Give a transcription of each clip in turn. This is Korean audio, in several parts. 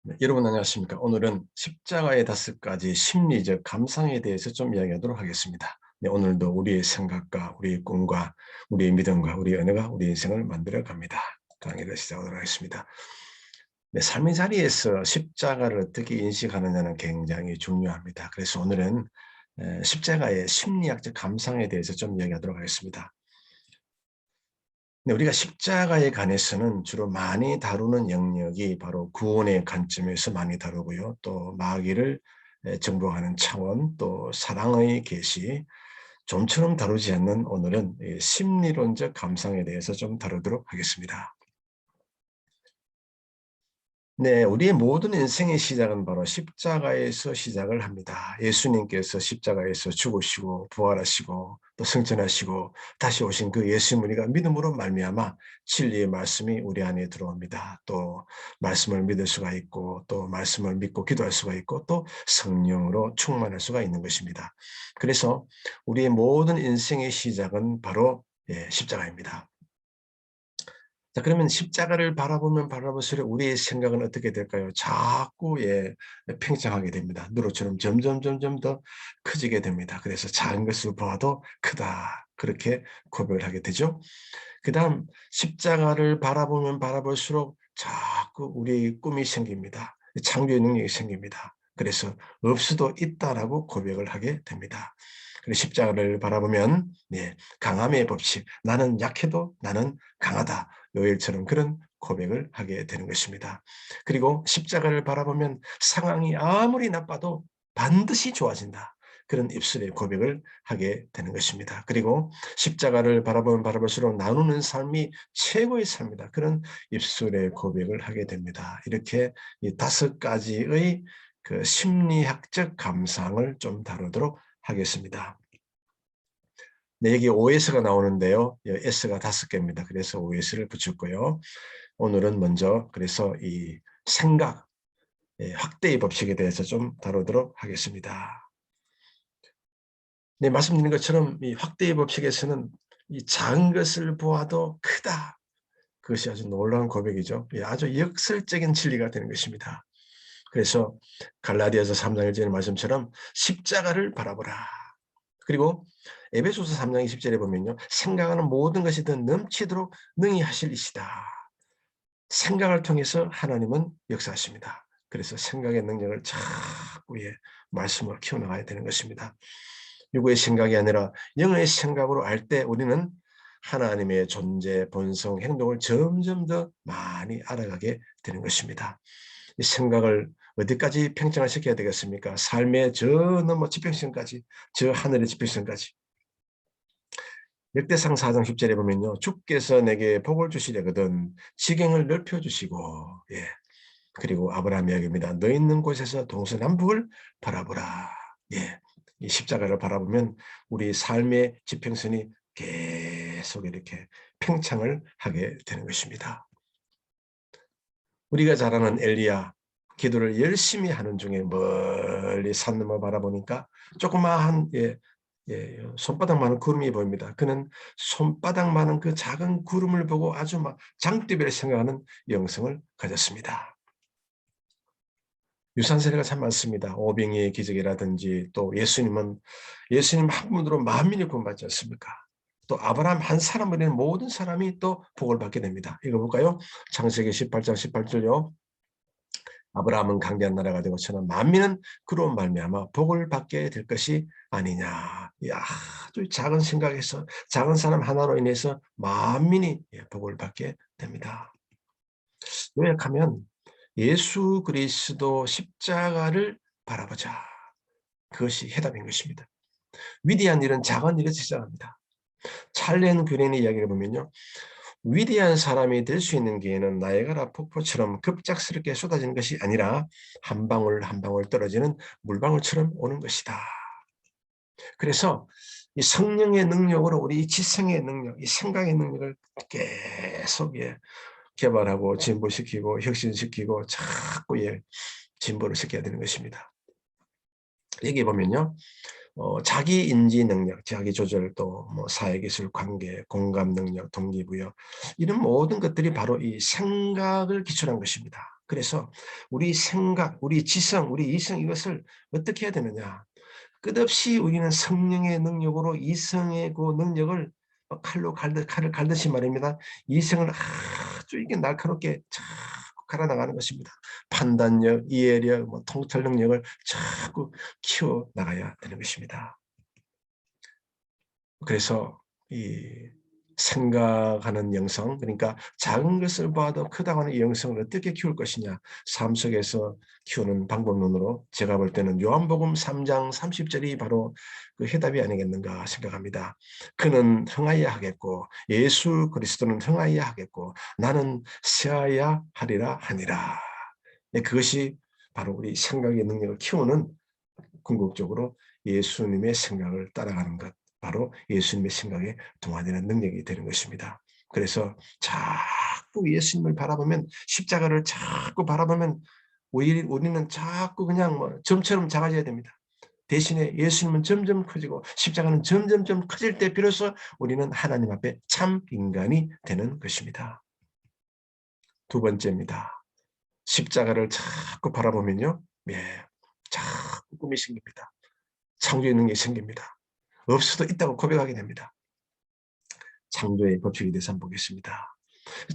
네, 여러분 안녕하십니까? 오늘은 십자가의 5가지 심리적 감상에 대해서 좀 이야기하도록 하겠습니다. 네, 오늘도 우리의 생각과 우리의 꿈과 우리의 믿음과 우리의 은혜가 우리 인생을 만들어 갑니다. 강의를 시작하도록 하겠습니다. 네, 삶의 자리에서 십자가를 어떻게 인식하느냐는 굉장히 중요합니다. 그래서 오늘은 십자가의 심리학적 감상에 대해서 좀 이야기하도록 하겠습니다. 네, 우리가 십자가에 관해서는 주로 많이 다루는 영역이 바로 구원의 관점에서 많이 다루고요. 또 마귀를 정복하는 차원, 또 사랑의 계시, 좀처럼 다루지 않는 오늘은 이 심리론적 감상에 대해서 좀 다루도록 하겠습니다. 네, 우리의 모든 인생의 시작은 바로 십자가에서 시작을 합니다. 예수님께서 십자가에서 죽으시고 부활하시고 또 승천하시고 다시 오신 그 예수님 우리가 믿음으로 말미암아 진리의 말씀이 우리 안에 들어옵니다. 또 말씀을 믿을 수가 있고 또 말씀을 믿고 기도할 수가 있고 또 성령으로 충만할 수가 있는 것입니다. 그래서 우리의 모든 인생의 시작은 바로 십자가입니다. 자, 그러면 십자가를 바라보면 바라볼수록 우리의 생각은 어떻게 될까요? 자꾸 팽창하게 됩니다. 누로처럼 점점 더 커지게 됩니다. 그래서 작은 것을 보아도 크다. 그렇게 고백을 하게 되죠. 그 다음 십자가를 바라보면 바라볼수록 자꾸 우리의 꿈이 생깁니다. 창조의 능력이 생깁니다. 그래서 없어도 있다라고 고백을 하게 됩니다. 그래서 십자가를 바라보면 강함의 법칙, 나는 약해도 나는 강하다. 요엘처럼 그런 고백을 하게 되는 것입니다. 그리고 십자가를 바라보면 상황이 아무리 나빠도 반드시 좋아진다. 그런 입술의 고백을 하게 되는 것입니다. 그리고 십자가를 바라보면 바라볼수록 나누는 삶이 최고의 삶이다. 그런 입술의 고백을 하게 됩니다. 이렇게 이 5가지의 그 심리학적 감상을 좀 다루도록 하겠습니다. 네, 여기 OS가 나오는데요. S가 5개입니다. 그래서 OS를 붙였고요. 오늘은 먼저 그래서 이 생각, 확대의 법칙에 대해서 좀 다루도록 하겠습니다. 네, 말씀드린 것처럼 이 확대의 법칙에서는 이 작은 것을 보아도 크다. 그것이 아주 놀라운 고백이죠. 아주 역설적인 진리가 되는 것입니다. 그래서 갈라디아서 3장 1절의 말씀처럼 십자가를 바라보라. 그리고 에베소서 3장 20절에 보면요. 생각하는 모든 것이 더 넘치도록 능히 하실 이시다. 생각을 통해서 하나님은 역사하십니다. 그래서 생각의 능력을 자꾸 말씀으로 키워나가야 되는 것입니다. 육의 생각이 아니라 영의 생각으로 알 때 우리는 하나님의 존재, 본성, 행동을 점점 더 많이 알아가게 되는 것입니다. 이 생각을 어디까지 팽창을 시켜야 되겠습니까? 삶의 저 너머 지평선까지, 저 하늘의 지평선까지. 역대상 4장 10절에 보면요. 주께서 내게 복을 주시려거든 지경을 넓혀주시고 그리고 아브라함 이야기입니다. 너 있는 곳에서 동서남북을 바라보라. 이 십자가를 바라보면 우리 삶의 지평선이 계속 이렇게 팽창을 하게 되는 것입니다. 우리가 잘 아는 엘리야, 기도를 열심히 하는 중에 멀리 산 너머 바라보니까 조그마한 손바닥만한 구름이 보입니다. 그는 손바닥만한 그 작은 구름을 보고 아주 막 장대비를 생각하는 영성을 가졌습니다. 유산 세례가 참 많습니다. 오병이의 기적이라든지 또 예수님 한 분으로 만민이 구원받지 않습니까? 또 아브라함 한 사람을 위한 모든 사람이 또 복을 받게 됩니다. 읽어볼까요? 창세기 18장 18절요. 아브라함은 강대한 나라가 되고 저는 만민은 그로 말미암아 복을 받게 될 것이 아니냐. 아주 작은 생각에서 작은 사람 하나로 인해서 만민이 복을 받게 됩니다. 요약하면 예수 그리스도 십자가를 바라보자. 그것이 해답인 것입니다. 위대한 일은 작은 일에서 시작합니다. 찰렌 그린의 이야기를 보면요. 위대한 사람이 될 수 있는 기회는 나이아가라 폭포처럼 급작스럽게 쏟아지는 것이 아니라 한 방울 한 방울 떨어지는 물방울처럼 오는 것이다. 그래서 이 성령의 능력으로 우리 지성의 능력, 이 생각의 능력을 계속 개발하고 진보시키고 혁신시키고 자꾸 진보를 시켜야 되는 것입니다. 여기 보면요. 자기 인지 능력, 자기 조절, 또 사회기술, 관계, 공감 능력, 동기부여 이런 모든 것들이 바로 이 생각을 기초한 것입니다. 그래서 우리 생각, 우리 지성, 우리 이성 이것을 어떻게 해야 되느냐. 끝없이 우리는 성령의 능력으로 이성의 그 능력을 칼을 갈듯이 말입니다. 이성을 아주 이게 날카롭게 자꾸 갈아나가는 것입니다. 판단력, 이해력, 통찰 능력을 자꾸 키워 나가야 되는 것입니다. 그래서 이 생각하는 영성, 그러니까 작은 것을 봐도 크다고 하는 이 영성을 어떻게 키울 것이냐, 삶 속에서 키우는 방법론으로 제가 볼 때는 요한복음 3장 30절이 바로 그 해답이 아니겠는가 생각합니다. 그는 흥하여야 하겠고 예수 그리스도는 흥하여야 하겠고 나는 쇠하여야 하리라 하니라. 네, 그것이 바로 우리 생각의 능력을 키우는 궁극적으로 예수님의 생각을 따라가는 것, 바로 예수님의 생각에 동화되는 능력이 되는 것입니다. 그래서 자꾸 예수님을 바라보면, 십자가를 자꾸 바라보면 우리는 자꾸 그냥 점처럼 작아져야 됩니다. 대신에 예수님은 점점 커지고 십자가는 점점점 커질 때 비로소 우리는 하나님 앞에 참 인간이 되는 것입니다. 두 번째입니다. 십자가를 자꾸 바라보면요, 자꾸 꿈이 생깁니다. 창조의 능력이 생깁니다. 없어도 있다고 고백하게 됩니다. 창조의 법칙에 대해서 한번 보겠습니다.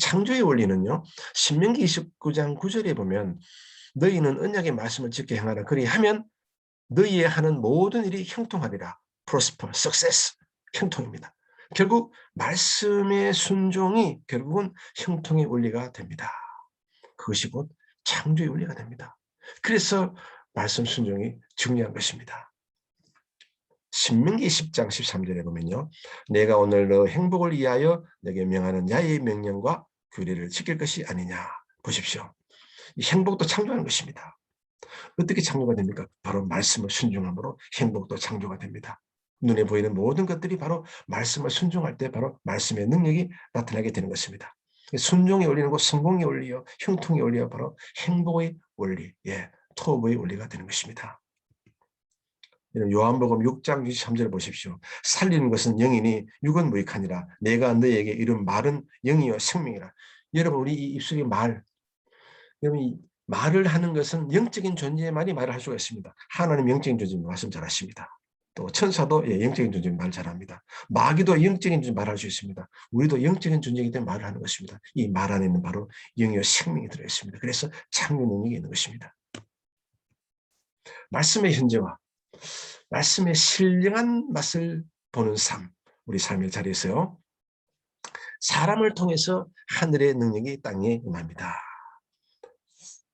창조의 원리는요, 신명기 29장 9절에 보면 너희는 언약의 말씀을 지켜 행하라. 그리하면 너희의 하는 모든 일이 형통하리라. prosper, success, 형통입니다. 결국 말씀의 순종이 결국은 형통의 원리가 됩니다. 그것이 곧 창조의 원리가 됩니다. 그래서 말씀 순종이 중요한 것입니다. 신명기 10장 13절에 보면요, 내가 오늘 너 행복을 위하여 내게 명하는 야의 명령과 규례를 지킬 것이 아니냐. 보십시오. 이 행복도 창조하는 것입니다. 어떻게 창조가 됩니까? 바로 말씀을 순종함으로 행복도 창조가 됩니다. 눈에 보이는 모든 것들이 바로 말씀을 순종할 때 바로 말씀의 능력이 나타나게 되는 것입니다. 순종의 원리는 곧 성공의 원리요, 형통의 원리요, 바로 행복의 원리, 토업의 원리가 되는 것입니다. 요한복음 6장 23절 보십시오. 살리는 것은 영이니 육은 무익하니라. 내가 너에게 이른 말은 영이요 생명이라. 여러분, 우리 이 입술이 여러분, 이 말을 하는 것은 영적인 존재만이 말을 할 수가 있습니다. 하나님 영적인 존재인 말씀 잘하십니다. 또 천사도 영적인 존재인 말 잘합니다. 마귀도 영적인 존재 말할 수 있습니다. 우리도 영적인 존재이기 때문에 말을 하는 것입니다. 이 말 안에는 바로 영이요 생명이 들어있습니다. 그래서 창조 능력이 있는 것입니다. 말씀의 현재와 말씀의 신령한 맛을 보는 삶, 우리 삶의 자리에서요, 사람을 통해서 하늘의 능력이 땅에 임합니다.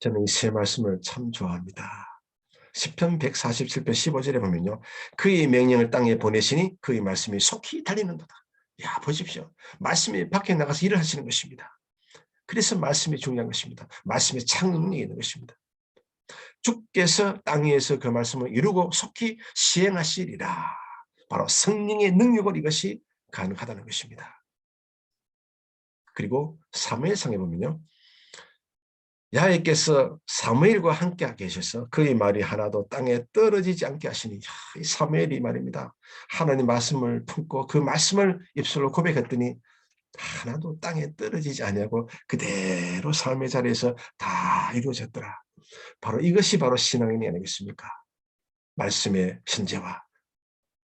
저는 이 세 말씀을 참 좋아합니다. 시편 147편 15절에 보면요, 그의 명령을 땅에 보내시니 그의 말씀이 속히 달리는도다. 야, 보십시오. 말씀이 밖에 나가서 일을 하시는 것입니다. 그래서 말씀이 중요한 것입니다. 말씀의 창조 능력이 있는 것입니다. 주께서 땅 위에서 그 말씀을 이루고 속히 시행하시리라. 바로 성령의 능력으로 이것이 가능하다는 것입니다. 그리고 사무엘상에 보면요, 야훼께서 사무엘과 함께 계셔서 그의 말이 하나도 땅에 떨어지지 않게 하시니, 이 사무엘이 말입니다. 하나님 말씀을 품고 그 말씀을 입술로 고백했더니 하나도 땅에 떨어지지 아니하고 그대로 삶의 자리에서 다 이루어졌더라. 바로 이것이 바로 신앙이 아니겠습니까? 말씀의 현재와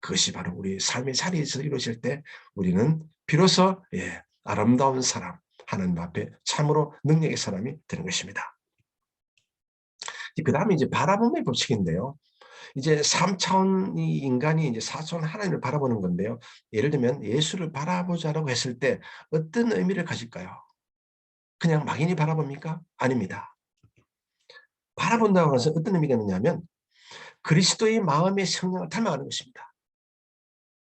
그것이 바로 우리 삶의 자리에서 이루어질 때 우리는 비로소 아름다운 사람, 하나님 앞에 참으로 능력의 사람이 되는 것입니다. 그 다음에 이제 바라봄의 법칙인데요. 이제 3차원 인간이 이제 4차원 하나님을 바라보는 건데요. 예를 들면 예수를 바라보자라고 했을 때 어떤 의미를 가질까요? 그냥 막연히 바라봅니까? 아닙니다. 바라본다고 해서 어떤 의미가 있느냐면 그리스도의 마음의 성령을 닮아가는 것입니다.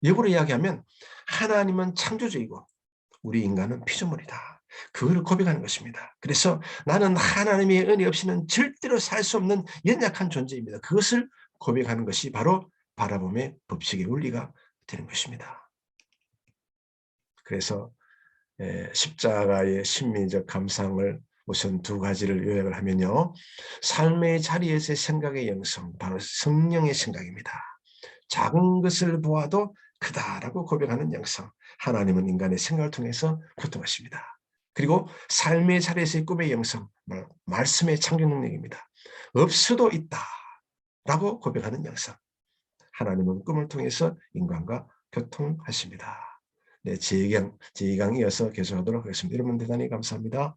역으로 이야기하면 하나님은 창조주이고 우리 인간은 피조물이다. 그거를 고백하는 것입니다. 그래서 나는 하나님의 은혜 없이는 절대로 살 수 없는 연약한 존재입니다. 그것을 고백하는 것이 바로 바라봄의 법칙의 원리가 되는 것입니다. 그래서 십자가의 심리적 감상을 우선 두 가지를 요약을 하면요, 삶의 자리에서의 생각의 영성, 바로 성령의 생각입니다. 작은 것을 보아도 크다라고 고백하는 영성, 하나님은 인간의 생각을 통해서 고통하십니다. 그리고 삶의 자리에서의 꿈의 영성, 말씀의 창조 능력입니다. 없어도 있다라고 고백하는 영성. 하나님은 꿈을 통해서 인간과 교통하십니다. 네, 제2강 이어서 계속하도록 하겠습니다. 여러분 대단히 감사합니다.